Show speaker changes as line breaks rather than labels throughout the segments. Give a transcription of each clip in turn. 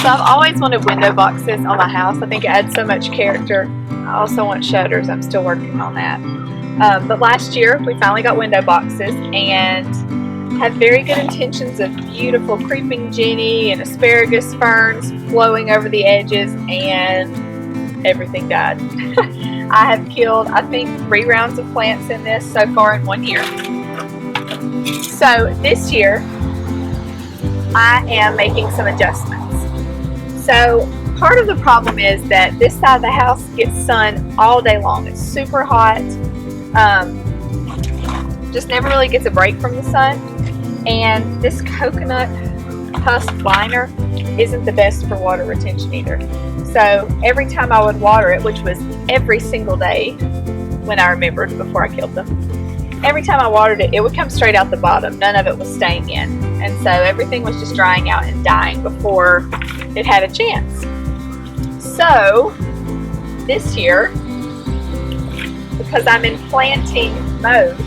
So I've always wanted window boxes on my house. I think it adds so much character. I also want shutters. I'm still working on that. But last year we finally got window boxes and had very good intentions of beautiful creeping Jenny and asparagus ferns flowing over the edges, and everything died. I have killed, I think, 3 rounds of plants in this so far in 1 year. So this year I am making some adjustments. So part of the problem is that this side of the house gets sun all day long. It's super hot. Just never really gets a break from the sun. And this coconut husk liner isn't the best for water retention either. So every time I would water it, which was every single day when I remembered before I killed them, every time I watered it, it would come straight out the bottom. None of it was staying in. And so everything was just drying out and dying before it had a chance. So this year, because I'm in planting mode,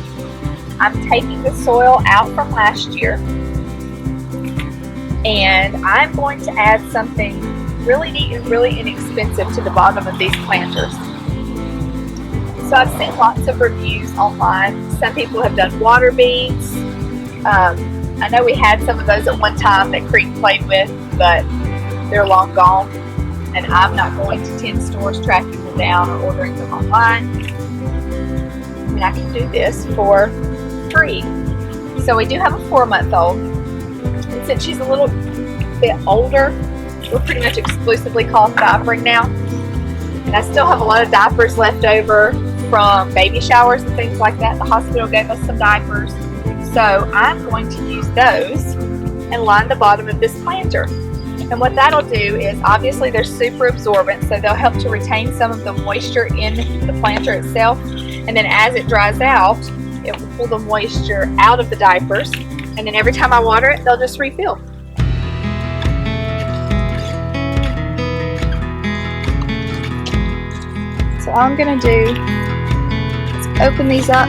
I'm taking the soil out from last year and I'm going to add something really neat and really inexpensive to the bottom of these planters. So I've seen lots of reviews online. Some people have done water beads. I know we had some of those at one time that Creek played with, but they're long gone, and I'm not going to 10 stores tracking them down or ordering them online. I mean, I can do this for free. So we do have a 4-month-old, and since she's a little bit older, we're pretty much exclusively cloth diapering now, and I still have a lot of diapers left over from baby showers and things like that. The hospital gave us some diapers, so I'm going to use those and line the bottom of this planter. And what that'll do is, obviously they're super absorbent, so they'll help to retain some of the moisture in the planter itself, and then as it dries out, it will pull the moisture out of the diapers, and then every time I water it, they'll just refill. So all I'm going to do is open these up,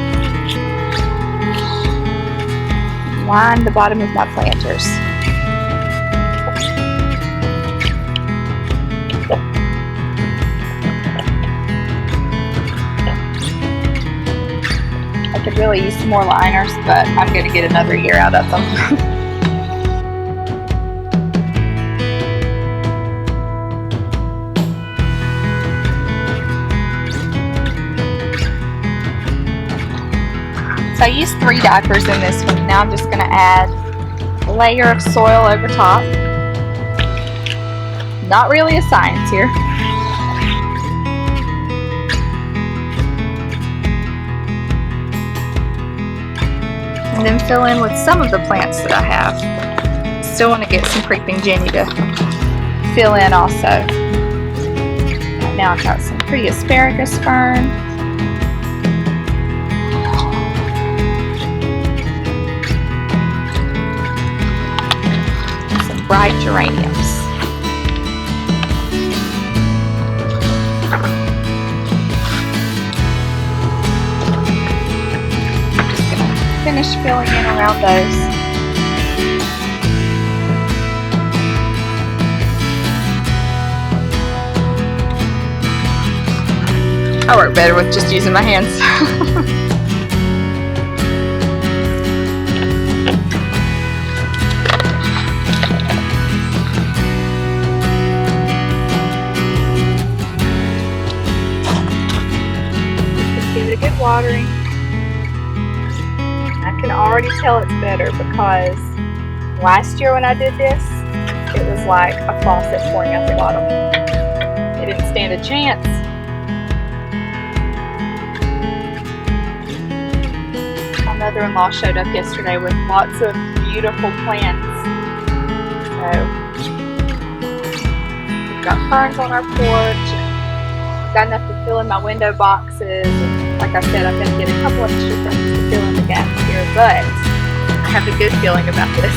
line the bottom of my planters. I could really use some more liners, but I'm going to get another year out of them. So I used 3 diapers in this one. Now I'm just going to add a layer of soil over top. Not really a science here. And then fill in with some of the plants that I have. Still want to get some creeping Jenny to fill in also. Right now I've got some pretty asparagus fern. And some bright geraniums. Finish filling in around those. I work better with just using my hands. Just give it a good watering. I can already tell it's better because last year when I did this, it was like a faucet pouring out the bottom. It didn't stand a chance. My mother-in-law showed up yesterday with lots of beautiful plants. So we've got ferns on our porch. Got enough to fill in my window boxes. Like I said, I'm going to get a couple extra things to fill in the gaps here, but I have a good feeling about this.